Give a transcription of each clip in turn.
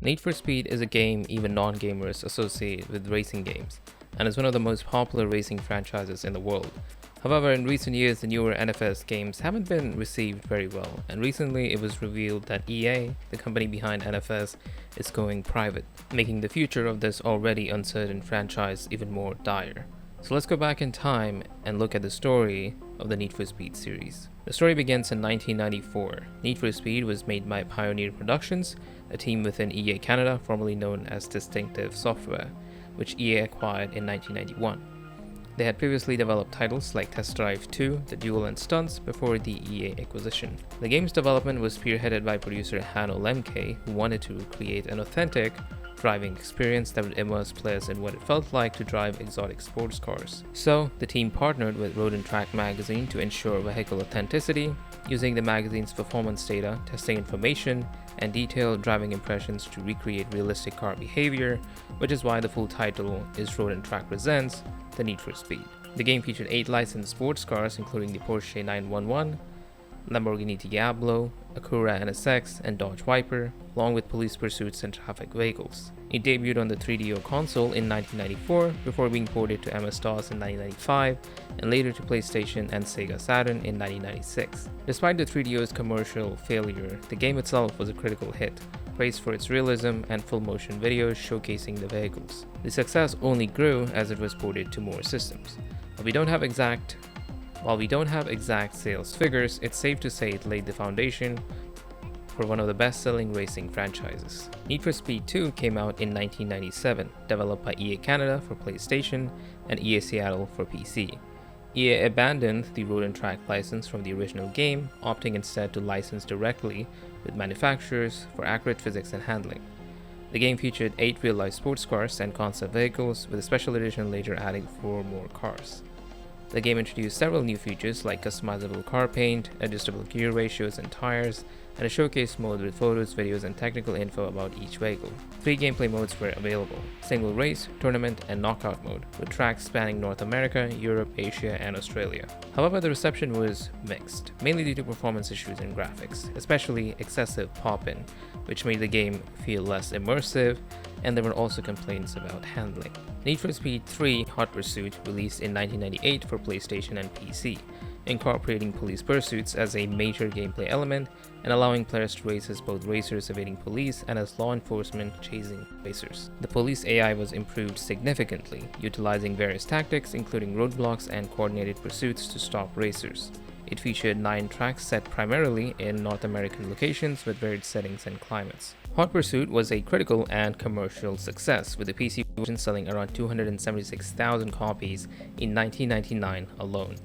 Need for Speed is a game even non-gamers associate with racing games, and is one of the most popular racing franchises in the world. However, in recent years, the newer NFS games haven't been received very well, and recently it was revealed that EA, the company behind NFS, is going private, making the future of this already uncertain franchise even more dire. So let's go back in time and look at the story of the Need for Speed series. The story begins in 1994. Need for Speed was made by Pioneer Productions, a team within EA Canada, formerly known as Distinctive Software, which EA acquired in 1991. They had previously developed titles like Test Drive 2, The Duel and Stunts before the EA acquisition. The game's development was spearheaded by producer Hanno Lemke, who wanted to create an authentic driving experience that would immerse players in what it felt like to drive exotic sports cars. So, the team partnered with Road and Track magazine to ensure vehicle authenticity, using the magazine's performance data, testing information, and detailed driving impressions to recreate realistic car behavior, which is why the full title is Road and Track Presents The Need for Speed. The game featured 8 licensed sports cars, including the Porsche 911, Lamborghini Diablo, Acura NSX, and Dodge Viper, along with police pursuits and traffic vehicles. It debuted on the 3DO console in 1994 before being ported to MS-DOS in 1995 and later to PlayStation and Sega Saturn in 1996. Despite the 3DO's commercial failure, the game itself was a critical hit, praised for its realism and full-motion videos showcasing the vehicles. The success only grew as it was ported to more systems. While we don't have exact sales figures, it's safe to say it laid the foundation for one of the best-selling racing franchises. Need for Speed 2 came out in 1997, developed by EA Canada for PlayStation and EA Seattle for PC. EA abandoned the Road and Track license from the original game, opting instead to license directly with manufacturers for accurate physics and handling. The game featured 8 real-life sports cars and concept vehicles, with a special edition later adding 4 more cars. The game introduced several new features like customizable car paint, adjustable gear ratios and tires, and a showcase mode with photos, videos, and technical info about each vehicle. 3 gameplay modes were available: single race, tournament, and knockout mode, with tracks spanning North America, Europe, Asia, and Australia. However, the reception was mixed, mainly due to performance issues and graphics, especially excessive pop-in, which made the game feel less immersive, and there were also complaints about handling. Need for Speed 3 Hot Pursuit released in 1998 for PlayStation and PC, incorporating police pursuits as a major gameplay element and allowing players to race as both racers evading police and as law enforcement chasing racers. The police AI was improved significantly, utilizing various tactics including roadblocks and coordinated pursuits to stop racers. It featured 9 tracks set primarily in North American locations with varied settings and climates. Hot Pursuit was a critical and commercial success, with the PC version selling around 276,000 copies in 1999 alone.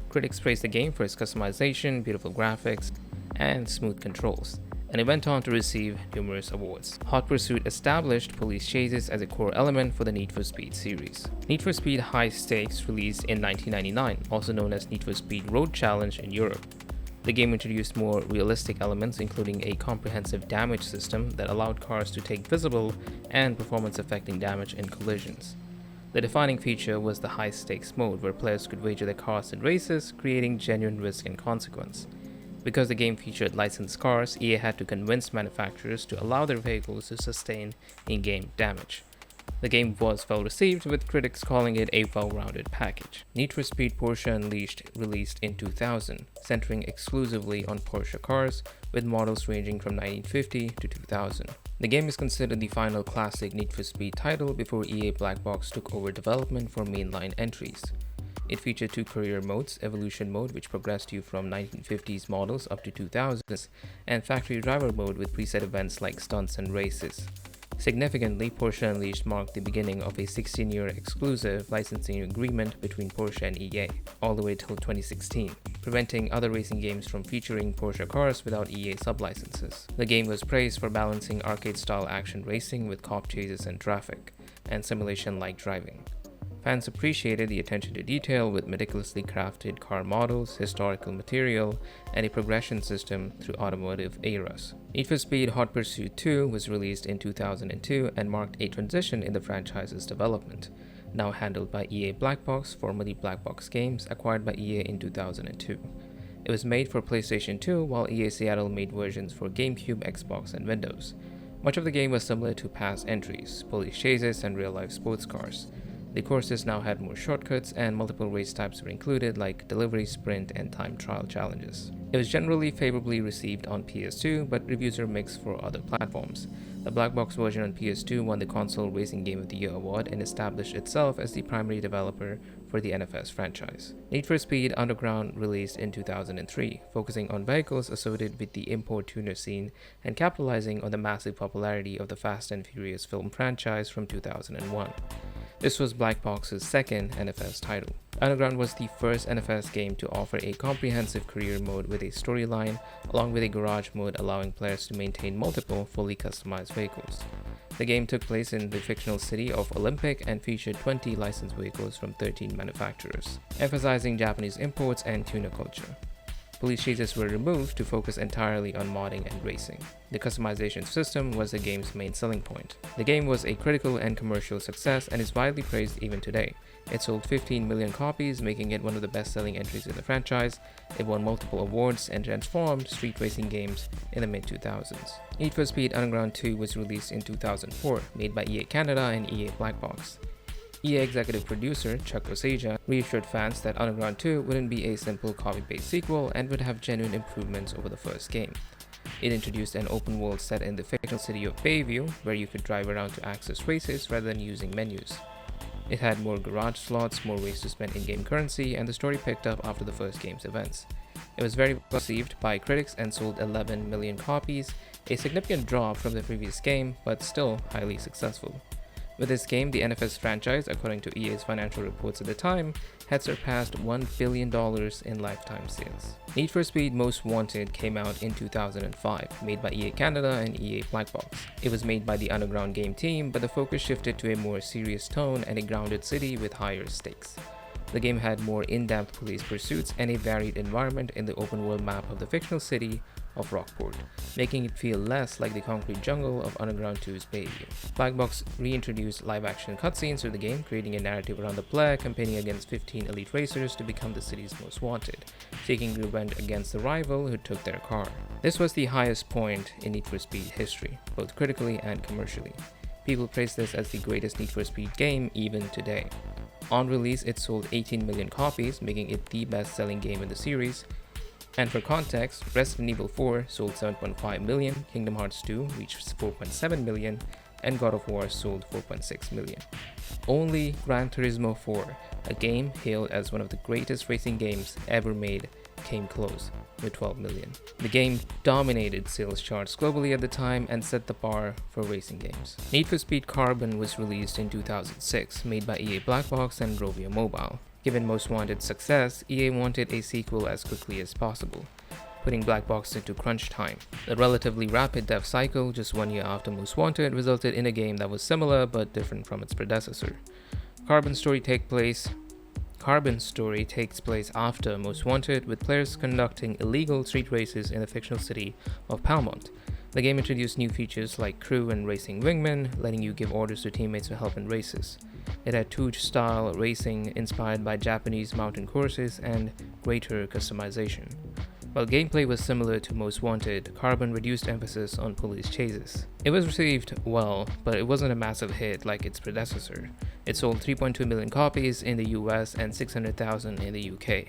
Critics praised the game for its customization, beautiful graphics, and smooth controls, and it went on to receive numerous awards. Hot Pursuit established police chases as a core element for the Need for Speed series. Need for Speed High Stakes released in 1999, also known as Need for Speed Road Challenge in Europe. The game introduced more realistic elements, including a comprehensive damage system that allowed cars to take visible and performance-affecting damage in collisions. The defining feature was the high-stakes mode, where players could wager their cars in races, creating genuine risk and consequence. Because the game featured licensed cars, EA had to convince manufacturers to allow their vehicles to sustain in-game damage. The game was well received, with critics calling it a well-rounded package. Need for Speed Porsche Unleashed released in 2000, centering exclusively on Porsche cars, with models ranging from 1950 to 2000. The game is considered the final classic Need for Speed title before EA Black Box took over development for mainline entries. It featured 2 career modes: Evolution Mode, which progressed you from 1950s models up to 2000s, and Factory Driver Mode with preset events like stunts and races. Significantly, Porsche Unleashed marked the beginning of a 16-year exclusive licensing agreement between Porsche and EA, all the way till 2016, preventing other racing games from featuring Porsche cars without EA sublicenses. The game was praised for balancing arcade-style action racing with cop chases and traffic, and simulation-like driving. Fans appreciated the attention to detail with meticulously crafted car models, historical material, and a progression system through automotive eras. Need for Speed Hot Pursuit 2 was released in 2002 and marked a transition in the franchise's development, now handled by EA Black Box, formerly Black Box Games, acquired by EA in 2002. It was made for PlayStation 2, while EA Seattle made versions for GameCube, Xbox, and Windows. Much of the game was similar to past entries, police chases, and real-life sports cars. The courses now had more shortcuts, and multiple race types were included, like delivery, sprint, and time trial challenges. It was generally favorably received on PS2, but reviews are mixed for other platforms. The black box version on PS2 won the Console Racing Game of the Year award and established itself as the primary developer for the NFS franchise. Need for Speed Underground released in 2003, focusing on vehicles associated with the import tuner scene and capitalizing on the massive popularity of the Fast and Furious film franchise from 2001. This was Black Box's second NFS title. Underground was the first NFS game to offer a comprehensive career mode with a storyline, along with a garage mode allowing players to maintain multiple fully customized vehicles. The game took place in the fictional city of Olympic and featured 20 licensed vehicles from 13 manufacturers, emphasizing Japanese imports and tuner culture. Police chases were removed to focus entirely on modding and racing. The customization system was the game's main selling point. The game was a critical and commercial success and is widely praised even today. It sold 15 million copies, making it one of the best-selling entries in the franchise. It won multiple awards and transformed street racing games in the mid-2000s. Need for Speed Underground 2 was released in 2004, made by EA Canada and EA Black Box. EA executive producer Chuck Oseja reassured fans that Underground 2 wouldn't be a simple copy-paste sequel and would have genuine improvements over the first game. It introduced an open world set in the fictional city of Bayview, where you could drive around to access races rather than using menus. It had more garage slots, more ways to spend in-game currency, and the story picked up after the first game's events. It was very well received by critics and sold 11 million copies, a significant drop from the previous game, but still highly successful. With this game, the NFS franchise, according to EA's financial reports at the time, had surpassed $1 billion in lifetime sales. Need for Speed Most Wanted came out in 2005, made by EA Canada and EA Black Box. It was made by the Underground game team, but the focus shifted to a more serious tone and a grounded city with higher stakes. The game had more in-depth police pursuits and a varied environment in the open-world map of the fictional city of Rockport, making it feel less like the concrete jungle of Underground 2's Bayview. Black Box reintroduced live-action cutscenes to the game, creating a narrative around the player competing against 15 elite racers to become the city's most wanted, seeking revenge against the rival who took their car. This was the highest point in Need for Speed history, both critically and commercially. People praise this as the greatest Need for Speed game even today. On release, it sold 18 million copies, making it the best-selling game in the series. And for context, Resident Evil 4 sold 7.5 million, Kingdom Hearts 2 reached 4.7 million, and God of War sold 4.6 million. Only Gran Turismo 4, a game hailed as one of the greatest racing games ever made, came close with 12 million. The game dominated sales charts globally at the time and set the bar for racing games. Need for Speed Carbon was released in 2006, made by EA Black Box and Rovio Mobile. Given Most Wanted's success, EA wanted a sequel as quickly as possible, putting Black Box into crunch time. The relatively rapid dev cycle, just 1 year after Most Wanted, resulted in a game that was similar but different from its predecessor. Carbon story takes place after Most Wanted, with players conducting illegal street races in the fictional city of Palmont. The game introduced new features like crew and racing wingmen, letting you give orders to teammates to help in races. It had Touge-style racing inspired by Japanese mountain courses and greater customization. While gameplay was similar to Most Wanted, Carbon reduced emphasis on police chases. It was received well, but it wasn't a massive hit like its predecessor. It sold 3.2 million copies in the US and 600,000 in the UK.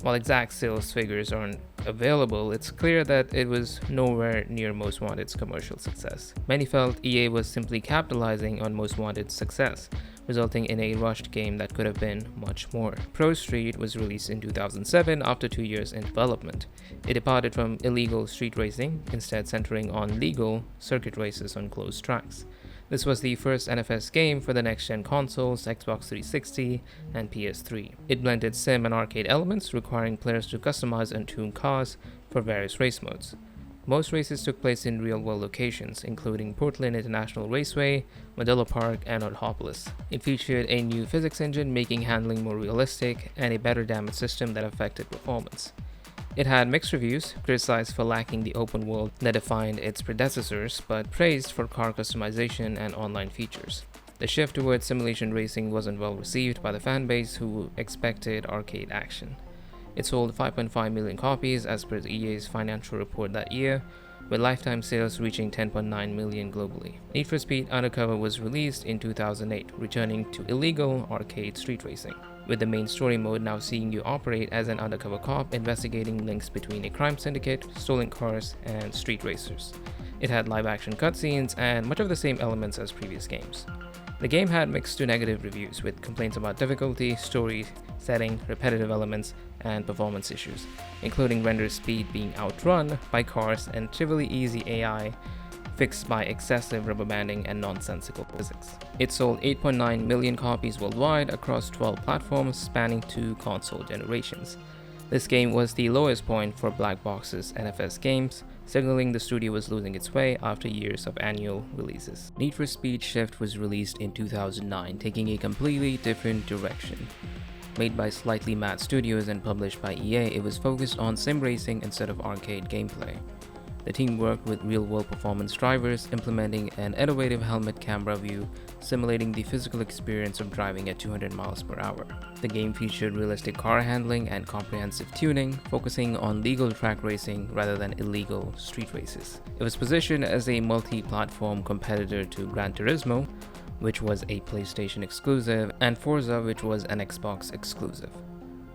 While exact sales figures aren't available, it's clear that it was nowhere near Most Wanted's commercial success. Many felt EA was simply capitalizing on Most Wanted's success, resulting in a rushed game that could have been much more. Pro Street was released in 2007 after 2 years in development. It departed from illegal street racing, instead centering on legal circuit races on closed tracks. This was the first NFS game for the next-gen consoles, Xbox 360 and PS3. It blended sim and arcade elements, requiring players to customize and tune cars for various race modes. Most races took place in real-world locations, including Portland International Raceway, Modelo Park, and Autopolis. It featured a new physics engine, making handling more realistic, and a better damage system that affected performance. It had mixed reviews, criticized for lacking the open world that defined its predecessors, but praised for car customization and online features. The shift towards simulation racing wasn't well received by the fanbase, who expected arcade action. It sold 5.5 million copies as per the EA's financial report that year. with lifetime sales reaching 10.9 million globally. Need for Speed Undercover was released in 2008, returning to illegal arcade street racing, with the main story mode now seeing you operate as an undercover cop investigating links between a crime syndicate, stolen cars, and street racers. It had live-action cutscenes and much of the same elements as previous games. The game had mixed to negative reviews, with complaints about difficulty, story, setting, repetitive elements, and performance issues, including render speed being outrun by cars and trivially easy AI fixed by excessive rubber banding and nonsensical physics. It sold 8.9 million copies worldwide across 12 platforms spanning 2 console generations. This game was the lowest point for Black Box's NFS games, signaling the studio was losing its way after years of annual releases. Need for Speed Shift was released in 2009, taking a completely different direction. Made by Slightly Mad Studios and published by EA, it was focused on sim racing instead of arcade gameplay. The team worked with real-world performance drivers, implementing an innovative helmet camera view, simulating the physical experience of driving at 200 miles per hour. The game featured realistic car handling and comprehensive tuning, focusing on legal track racing rather than illegal street races. It was positioned as a multi-platform competitor to Gran Turismo, which was a PlayStation exclusive, and Forza, which was an Xbox exclusive.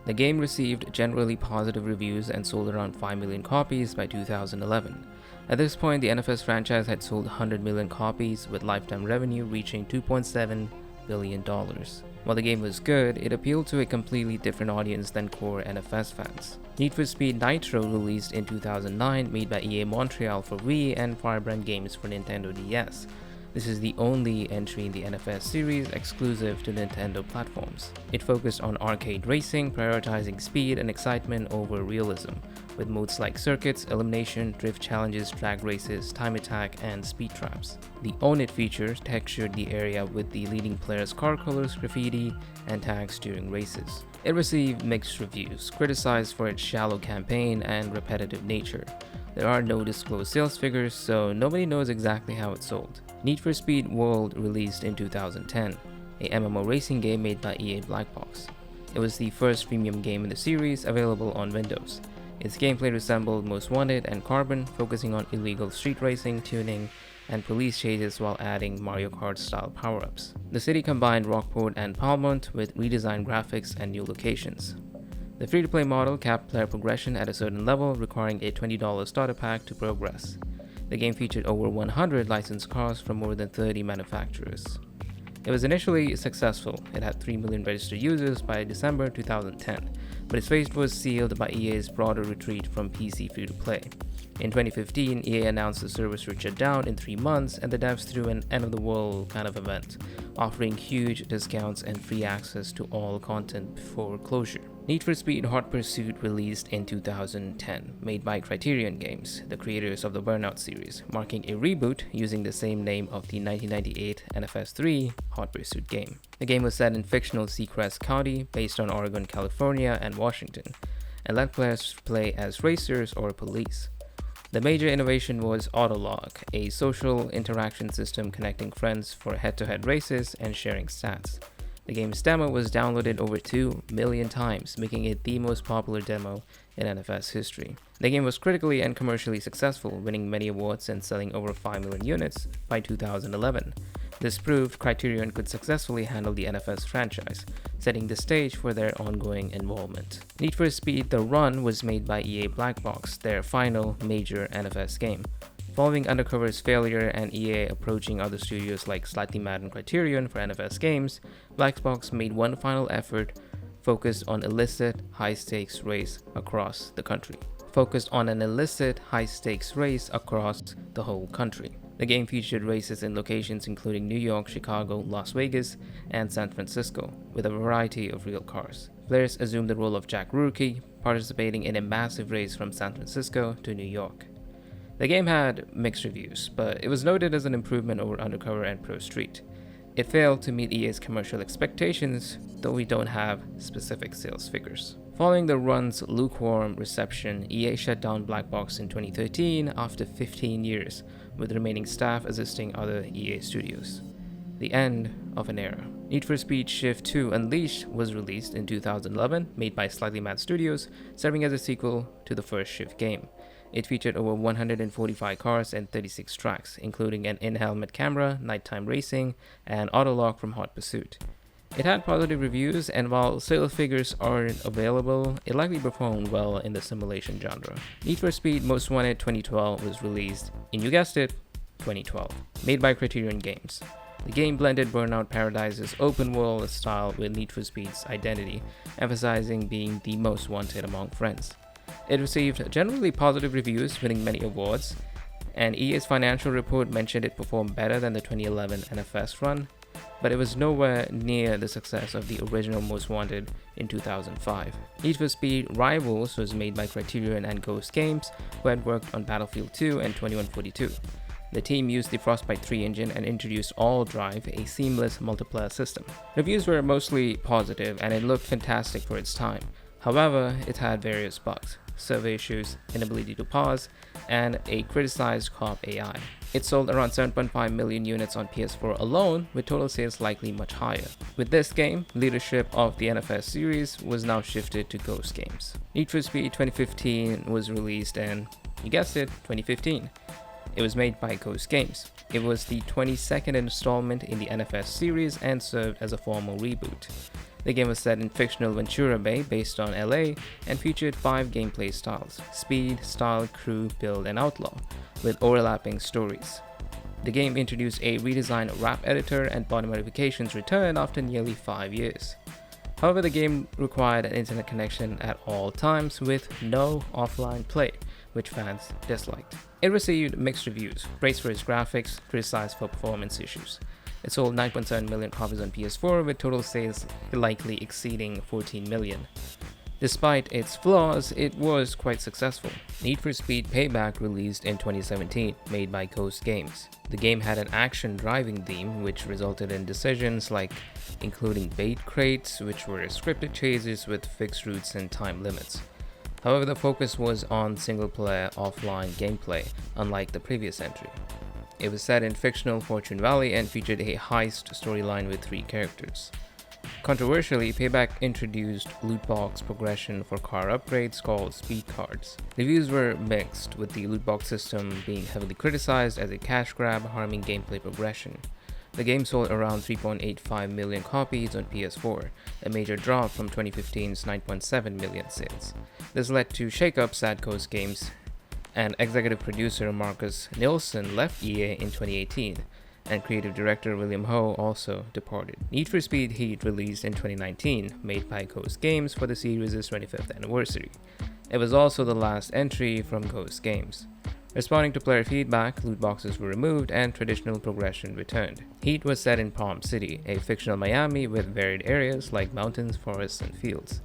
The game received generally positive reviews and sold around 5 million copies by 2011. At this point, the NFS franchise had sold 100 million copies, with lifetime revenue reaching $2.7 billion. While the game was good, it appealed to a completely different audience than core NFS fans. Need for Speed Nitro, released in 2009, made by EA Montreal for Wii and Firebrand Games for Nintendo DS. This is the only entry in the NFS series exclusive to Nintendo platforms. It focused on arcade racing, prioritizing speed and excitement over realism, with modes like circuits, elimination, drift challenges, drag races, time attack, and speed traps. The Own It feature textured the area with the leading player's car colors, graffiti, and tags during races. It received mixed reviews, criticized for its shallow campaign and repetitive nature. There are no disclosed sales figures, so nobody knows exactly how it sold. Need for Speed World released in 2010, a MMO racing game made by EA Black Box. It was the first premium game in the series available on Windows. Its gameplay resembled Most Wanted and Carbon, focusing on illegal street racing, tuning, and police chases while adding Mario Kart-style power-ups. The city combined Rockport and Palmont with redesigned graphics and new locations. The free-to-play model capped player progression at a certain level, requiring a $20 starter pack to progress. The game featured over 100 licensed cars from more than 30 manufacturers. It was initially successful. It had 3 million registered users by December 2010, but its fate was sealed by EA's broader retreat from PC free-to-play. In 2015, EA announced the service would shut down in 3 months, and the devs threw an end-of-the-world kind of event, offering huge discounts and free access to all content before closure. Need for Speed Hot Pursuit released in 2010, made by Criterion Games, the creators of the Burnout series, marking a reboot using the same name of the 1998 NFS 3 Hot Pursuit game. The game was set in fictional Seacrest County, based on Oregon, California, and Washington, and let players play as racers or police. The major innovation was Autolog, a social interaction system connecting friends for head-to-head races and sharing stats. The game's demo was downloaded over 2 million times, making it the most popular demo in NFS history. The game was critically and commercially successful, winning many awards and selling over 5 million units by 2011. This proved Criterion could successfully handle the NFS franchise, setting the stage for their ongoing involvement. Need for Speed The Run was made by EA Black Box, their final major NFS game. Following Undercover's failure and EA approaching other studios like Slightly Mad and Criterion for NFS games, Black Box made one final effort focused on illicit high-stakes race across the country. Focused on an illicit high-stakes race across the whole country. The game featured races in locations including New York, Chicago, Las Vegas, and San Francisco, with a variety of real cars. Players assumed the role of Jack Ruki, participating in a massive race from San Francisco to New York. The game had mixed reviews, but it was noted as an improvement over Undercover and Pro Street. It failed to meet EA's commercial expectations, though we don't have specific sales figures. Following the run's lukewarm reception, EA shut down Black Box in 2013 after 15 years, with remaining staff assisting other EA studios. The end of an era. Need for Speed Shift 2 Unleashed was released in 2011, made by Slightly Mad Studios, serving as a sequel to the first Shift game. It featured over 145 cars and 36 tracks, including an in-helmet camera, nighttime racing, and auto-lock from Hot Pursuit. It had positive reviews, and while sales figures aren't available, it likely performed well in the simulation genre. Need for Speed Most Wanted 2012 was released in, you guessed it, 2012, made by Criterion Games. The game blended Burnout Paradise's open-world style with Need for Speed's identity, emphasizing being the most wanted among friends. It received generally positive reviews, winning many awards, and EA's financial report mentioned it performed better than the 2011 NFS run, but it was nowhere near the success of the original Most Wanted in 2005. Need for Speed Rivals was made by Criterion and Ghost Games, who had worked on Battlefield 2 and 2142. The team used the Frostbite 3 engine and introduced All Drive, a seamless multiplayer system. Reviews were mostly positive and it looked fantastic for its time. However, it had various bugs, server issues, inability to pause, and a criticized co-op AI. It sold around 7.5 million units on PS4 alone, with total sales likely much higher. With this game, leadership of the NFS series was now shifted to Ghost Games. Need for Speed 2015 was released in, you guessed it, 2015. It was made by Ghost Games. It was the 22nd installment in the NFS series and served as a formal reboot. The game was set in fictional Ventura Bay based on LA and featured 5 gameplay styles: Speed, Style, Crew, Build, and Outlaw, with overlapping stories. The game introduced a redesigned wrap editor and body modifications returned after nearly 5 years. However, the game required an internet connection at all times with no offline play, which fans disliked. It received mixed reviews, praised for its graphics, criticized for performance issues. It sold 9.7 million copies on PS4, with total sales likely exceeding 14 million. Despite its flaws, it was quite successful. Need for Speed Payback released in 2017, made by Ghost Games. The game had an action driving theme, which resulted in decisions like including bait crates, which were scripted chases with fixed routes and time limits. However, the focus was on single-player offline gameplay, unlike the previous entry. It was set in fictional Fortune Valley and featured a heist storyline with 3 characters. Controversially, Payback introduced loot box progression for car upgrades called speed cards. Reviews were mixed, with the loot box system being heavily criticized as a cash grab, harming gameplay progression. The game sold around 3.85 million copies on PS4, a major drop from 2015's 9.7 million sales. This led to shakeups at Ghost Games, and executive producer Marcus Nilsson left EA in 2018, and creative director William Ho also departed. Need for Speed Heat released in 2019, made by Ghost Games for the series' 25th anniversary. It was also the last entry from Ghost Games. Responding to player feedback, loot boxes were removed and traditional progression returned. Heat was set in Palm City, a fictional Miami with varied areas like mountains, forests, and fields.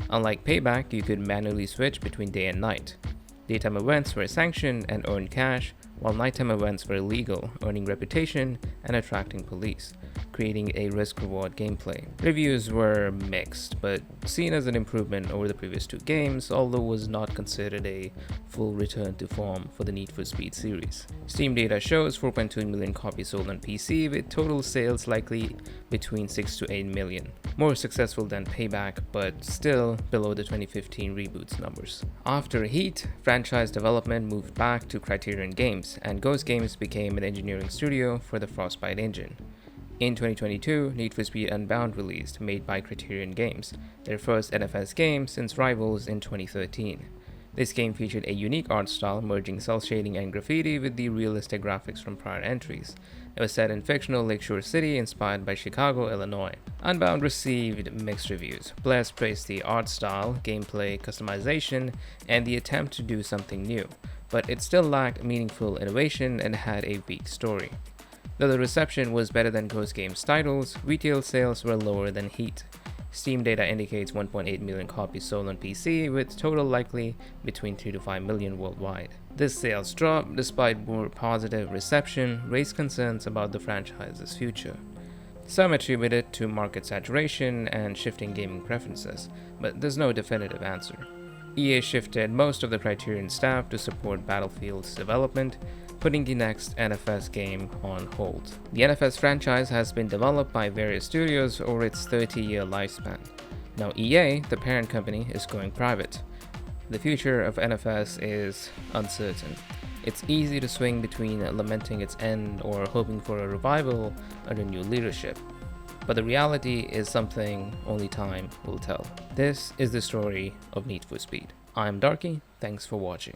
Unlike Payback, you could manually switch between day and night. Daytime events were sanctioned and earned cash, while nighttime events were illegal, earning reputation and attracting police, creating a risk-reward gameplay. Reviews were mixed, but seen as an improvement over the previous 2 games, although was not considered a full return to form for the Need for Speed series. Steam data shows 4.2 million copies sold on PC, with total sales likely between 6 to 8 million. More successful than Payback, but still below the 2015 reboot's numbers. After Heat, franchise development moved back to Criterion Games, and Ghost Games became an engineering studio for the Frostbite engine. In 2022, Need for Speed Unbound released, made by Criterion Games, their first NFS game since Rivals in 2013. This game featured a unique art style, merging cel shading and graffiti with the realistic graphics from prior entries. It was set in fictional Lakeshore City, inspired by Chicago, Illinois. Unbound received mixed reviews. Players praised the art style, gameplay, customization, and the attempt to do something new, but it still lacked meaningful innovation and had a weak story. Though the reception was better than Ghost Games titles, retail sales were lower than Heat. Steam data indicates 1.8 million copies sold on PC, with total likely between 3 to 5 million worldwide. This sales drop, despite more positive reception, raised concerns about the franchise's future. Some attribute it to market saturation and shifting gaming preferences, but there's no definitive answer. EA shifted most of the Criterion staff to support Battlefield's development, putting the next NFS game on hold. The NFS franchise has been developed by various studios over its 30-year lifespan. Now EA, the parent company, is going private. The future of NFS is uncertain. It's easy to swing between lamenting its end or hoping for a revival under new leadership. But the reality is something only time will tell. This is the story of Need for Speed. I'm Darky, thanks for watching.